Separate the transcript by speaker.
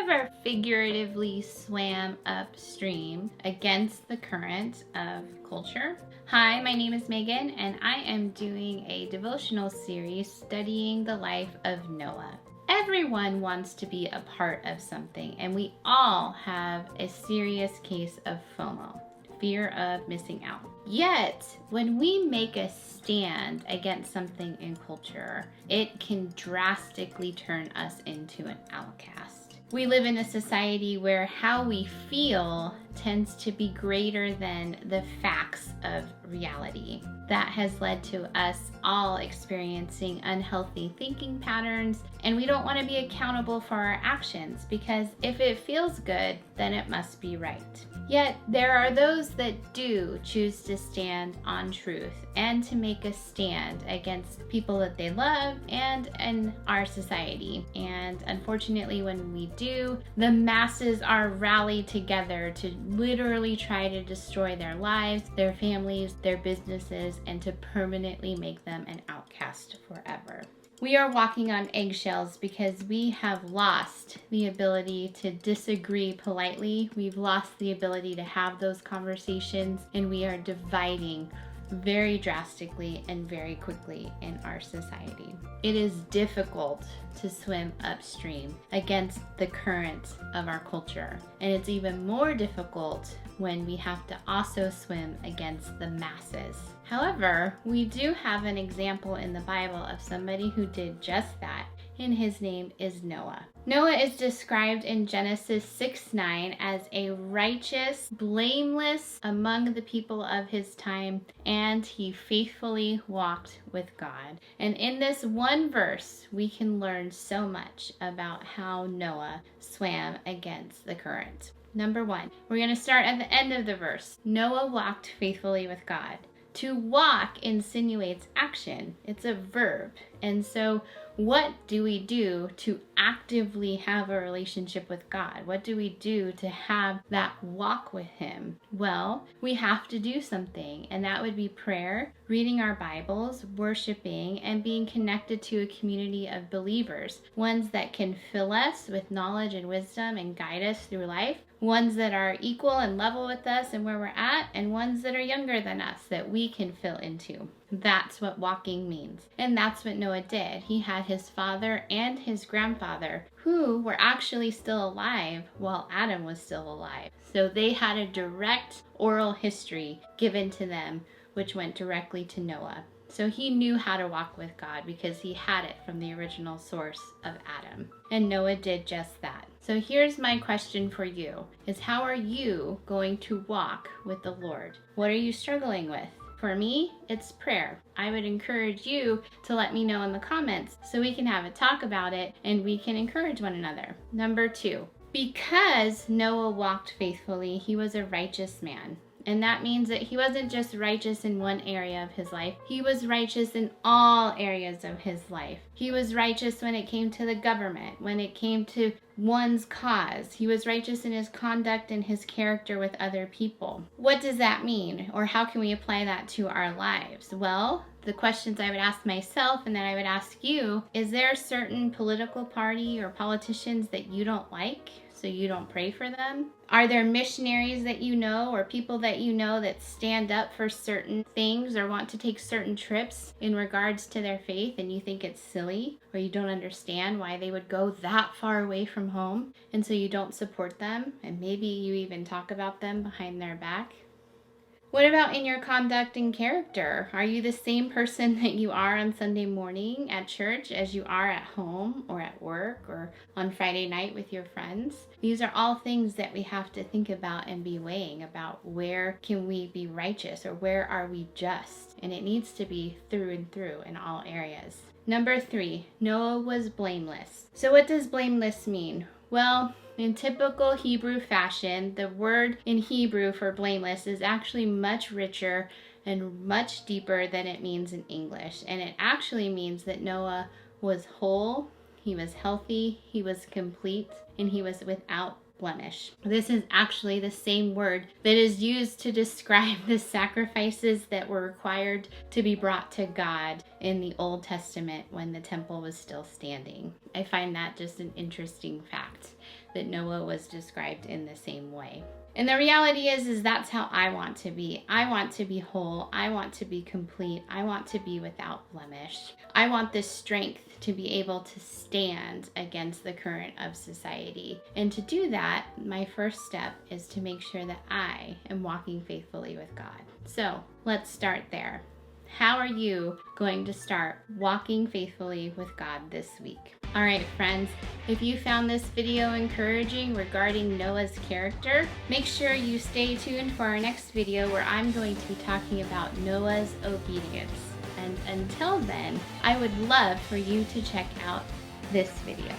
Speaker 1: ever figuratively swam upstream against the current of culture? Hi, my name is Megan, and I am doing a devotional series studying the life of Noah. Everyone wants to be a part of something, and we all have a serious case of FOMO, fear of missing out. Yet, when we make a stand against something in culture, it can drastically turn us into an outcast. We live in a society where how we feel tends to be greater than the facts of reality. That has led to us all experiencing unhealthy thinking patterns, and we don't want to be accountable for our actions because if it feels good, then it must be right. Yet there are those that do choose to stand on truth and to make a stand against people that they love and in our society. And unfortunately, when we do, the masses are rallied together to literally try to destroy their lives, their families, their businesses, and to permanently make them an outcast forever. We are walking on eggshells because we have lost the ability to disagree politely. We've lost the ability to have those conversations, and we are dividing very drastically and very quickly in our society. It is difficult to swim upstream against the current of our culture, and it's even more difficult when we have to also swim against the masses. However, we do have an example in the Bible of somebody who did just that, and his name is Noah. Noah is described in Genesis 6:9 as a righteous, blameless among the people of his time, and he faithfully walked with God. And in this one verse, we can learn so much about how Noah swam against the current. Number one, we're going to start at the end of the verse. Noah walked faithfully with God. To walk insinuates action. It's a verb. And so what do we do to actively have a relationship with God? What do we do to have that walk with Him? Well, we have to do something, and that would be prayer, reading our Bibles, worshiping, and being connected to a community of believers, ones that can fill us with knowledge and wisdom and guide us through life, ones that are equal and level with us and where we're at, and ones that are younger than us that we can fill into. That's what walking means. And that's what Noah did. He had his father and his grandfather, who were actually still alive while Adam was still alive. So they had a direct oral history given to them, which went directly to Noah. So he knew how to walk with God because he had it from the original source of Adam. And Noah did just that. So here's my question for you, is how are you going to walk with the Lord? What are you struggling with? For me, it's prayer. I would encourage you to let me know in the comments so we can have a talk about it and we can encourage one another. Number two, because Noah walked faithfully, he was a righteous man. And that means that he wasn't just righteous in one area of his life. He was righteous in all areas of his life. He was righteous when it came to the government, when it came to one's cause. He was righteous in his conduct and his character with other people. What does that mean? Or how can we apply that to our lives? Well, the questions I would ask myself and that I would ask you, is there a certain political party or politicians that you don't like, so you don't pray for them? Are there missionaries that you know or people that you know that stand up for certain things or want to take certain trips in regards to their faith and you think it's silly or you don't understand why they would go that far away from home and so you don't support them and maybe you even talk about them behind their back? What about in your conduct and character? Are you the same person that you are on Sunday morning at church as you are at home or at work or on Friday night with your friends? These are all things that we have to think about and be weighing about. Where can we be righteous or where are we just? And it needs to be through and through in all areas. Number three, Noah was blameless. So what does blameless mean? Well, in typical Hebrew fashion, the word in Hebrew for blameless is actually much richer and much deeper than it means in English. And it actually means that Noah was whole, he was healthy, he was complete, and he was without blemish. This is actually the same word that is used to describe the sacrifices that were required to be brought to God in the Old Testament when the temple was still standing. I find that just an interesting fact. that Noah was described in the same way. And the reality is that's how I want to be. I want to be whole. I want to be complete. I want to be without blemish. I want the strength to be able to stand against the current of society. And to do that, my first step is to make sure that I am walking faithfully with God. So let's start there. How are you going to start walking faithfully with God this week? All right, friends, if you found this video encouraging regarding Noah's character, make sure you stay tuned for our next video where I'm going to be talking about Noah's obedience. And until then, I would love for you to check out this video.